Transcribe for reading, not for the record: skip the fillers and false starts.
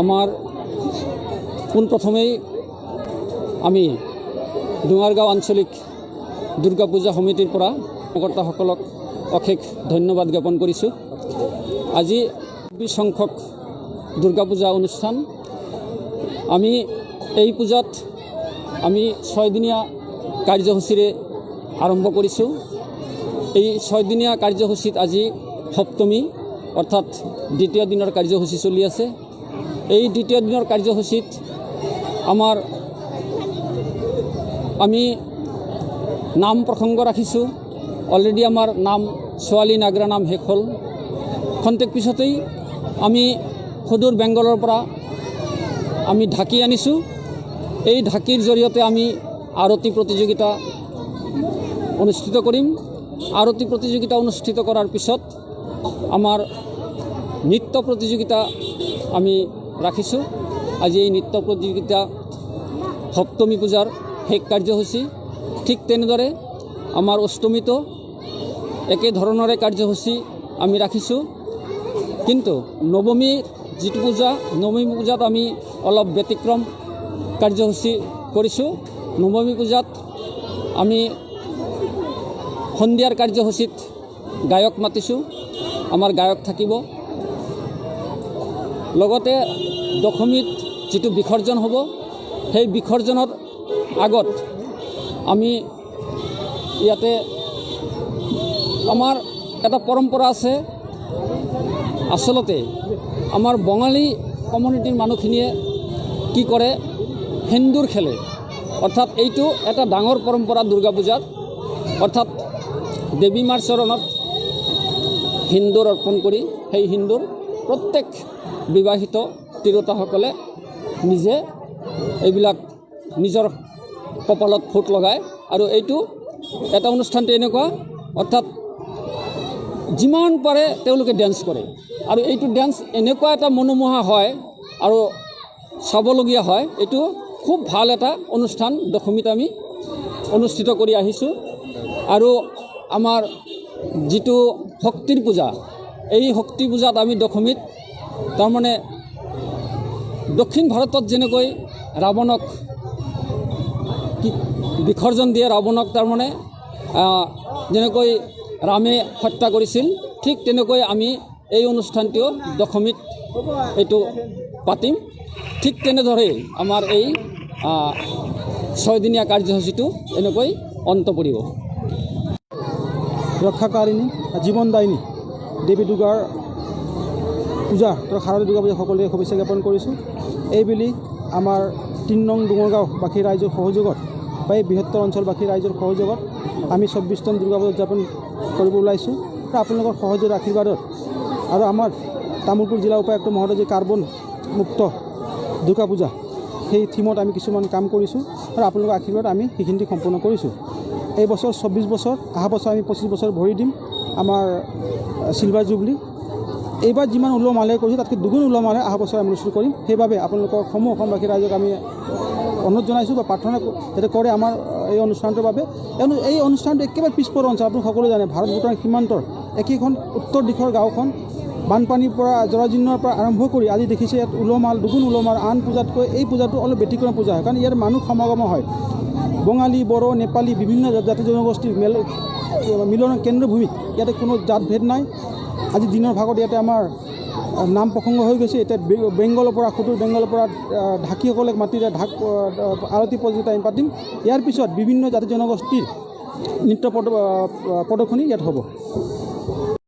আমাৰ পোনপ্ৰথমেই আমি ডোঙাৰগাঁও আঞ্চলিক দুৰ্গা পূজা সমিতিৰ পৰা কৰ্মকৰ্তাসকলক অশেষ ধন্যবাদ জ্ঞাপন কৰিছোঁ। আজি ২৬ সংখ্যক দুৰ্গা পূজা অনুষ্ঠান। আমি এই পূজাত আমি ৬ দিনীয়া কাৰ্যসূচীৰে আৰম্ভ কৰিছোঁ। এই ৬ দিনীয়া কাৰ্যসূচীত আজি সপ্তমী অৰ্থাৎ দ্বিতীয় দিনৰ কাৰ্যসূচী চলি আছে। এই দ্বিতীয় দিনৰ কাৰ্যসূচীত আমি নাম প্ৰসংগ ৰাখিছোঁ। অলৰেডি আমাৰ নাম ছোৱালী নাগৰা নাম শেষ হ'ল। খন্তেক পিছতেই আমি সুদূৰ বেংগলৰ পৰা আমি ঢাকি আনিছোঁ। এই ঢাকিৰ জৰিয়তে আমি আৰতি প্ৰতিযোগিতা অনুষ্ঠিত কৰিম। আৰতি প্ৰতিযোগিতা অনুষ্ঠিত কৰাৰ পিছত আমাৰ নৃত্য প্ৰতিযোগিতা আমি ৰাখিছোঁ। আজি এই নৃত্য প্ৰতিযোগিতা সপ্তমী পূজাৰ শেষ কাৰ্যসূচী। ঠিক তেনেদৰে আমাৰ অষ্টমীতো একেধৰণৰে কাৰ্যসূচী আমি ৰাখিছোঁ। কিন্তু নৱমীৰ যিটো পূজা, নৱমী পূজাত আমি অলপ ব্যতিক্ৰম কাৰ্যসূচী কৰিছোঁ। নৱমী পূজাত আমি সন্ধিয়াৰ কাৰ্যসূচীত গায়ক মাতিছোঁ। আমাৰ গায়ক থাকিব। লগতে দশমীত যিটো বিসৰ্জন হ'ব, সেই বিসৰ্জনৰ আগত আমি ইয়াতে আমাৰ এটা পৰম্পৰা আছে। আচলতে আমাৰ বঙালী কমিউনিটিৰ মানুহখিনিয়ে কি কৰে, সেন্দুৰ খেলে। অৰ্থাৎ এইটো এটা ডাঙৰ পৰম্পৰা দুৰ্গা পূজাত। অৰ্থাৎ দেৱী মাৰ চৰণত সেন্দুৰ অৰ্পণ কৰি সেই সেন্দুৰ প্ৰত্যেক বিবাহিত তিৰোতাসকলে নিজে এইবিলাক নিজৰ কপালত ফোট লগায়। আৰু এইটো এটা অনুষ্ঠানটো এনেকুৱা, অৰ্থাৎ যিমান পাৰে তেওঁলোকে ডেন্স কৰে। আৰু এইটো ডেন্স এনেকুৱা এটা মনোমোহা হয় আৰু চাবলগীয়া হয়। এইটো খুব ভাল এটা অনুষ্ঠান দশমীত আমি অনুষ্ঠিত কৰি আহিছোঁ। আৰু আমাৰ যিটো শক্তিৰ পূজা, এই শক্তি পূজাত আমি দশমীত তাৰমানে দক্ষিণ ভাৰতত যেনেকৈ ৰাৱণক বিসৰ্জন দিয়ে, ৰাৱণক তাৰমানে যেনেকৈ ৰামে হত্যা কৰিছিল, ঠিক তেনেকৈ আমি এই অনুষ্ঠানটিও দশমীত এইটো পাতিম। ঠিক তেনেদৰেই আমাৰ এই ৬ দিনীয়া কাৰ্যসূচীটো এনেকৈ অন্ত পৰিব। ৰক্ষাকাৰিণী জীৱনদায়িনী দেৱী দুৰ্গাৰ পূজা, শাৰদীয় দুৰ্গা পূজা সকলোৱে শুভেচ্ছা জ্ঞাপন কৰিছোঁ। এইবুলি আমাৰ ৩ নং ডোঙৰগাঁওবাসী ৰাইজৰ সহযোগত বা এই বৃহত্তৰ অঞ্চলবাসী ৰাইজৰ সহযোগত আমি ২৪তম দুৰ্গা পূজা উদযাপন কৰিব ওলাইছোঁ। আৰু আপোনালোকৰ সহযোগ আশীৰ্বাদত আৰু আমাৰ তামোলপুৰ জিলা উপায়ুক্ত মহোদয় কাৰ্বন মুক্ত দুৰ্গা পূজা, সেই থিমত আমি কিছুমান কাম কৰিছোঁ। আৰু আপোনালোকৰ আশীৰ্বাদ আমি সেইখিনি সম্পূৰ্ণ কৰিছোঁ। এই বছৰ ২৪ বছৰ, অহা বছৰ আমি ২৫ বছৰ ভৰি দিম আমাৰ চিলভাৰ জুবলি। এইবাৰ যিমান উলহ মালহে কৰিছোঁ তাতকৈ দুগুণ উলহ মালহে অহা বছৰ আমি অনুষ্ঠিত কৰিম। সেইবাবে আপোনালোকৰ সমূহ অসমবাসী ৰাইজক আমি অনুৰোধ জনাইছোঁ বা প্ৰাৰ্থনা যাতে কৰে আমাৰ এই অনুষ্ঠানটোৰ বাবে। এই অনুষ্ঠানটো একেবাৰে পিছপৰা অঞ্চল। আপুনি সকলোৱে জানে ভাৰত ভূটান সীমান্তৰ একেখন উত্তৰ দিশৰ গাঁওখন। বানপানীৰ পৰা জৰাজীৰ্ণৰ পৰা আৰম্ভ কৰি আজি দেখিছে ইয়াত উলহ মাল, দুগুণ উলহ মাল। আন পূজাতকৈ এই পূজাটো অলপ ব্যতিক্ৰম পূজা হয়, কাৰণ ইয়াৰ মানুহ সমাগম হয়। বঙালী, বড়ো, নেপালী বিভিন্ন জাতি জনগোষ্ঠীৰ মিলনৰ কেন্দ্ৰভূমিত। ইয়াতে কোনো জাত ভেদ নাই। আজি দিনৰ ভাগত ইয়াতে আমাৰ নাম প্ৰসংগ হৈ গৈছে। এতিয়া বেংগলৰ পৰা, সুদূৰ বেংগলৰ পৰা ঢাকিসকলক মাতি আৰতি প্ৰতিযোগিতা আমি পাতিম। ইয়াৰ পিছত বিভিন্ন জাতি জনগোষ্ঠীৰ নৃত্য প্ৰদৰ্শনী ইয়াত হ'ব।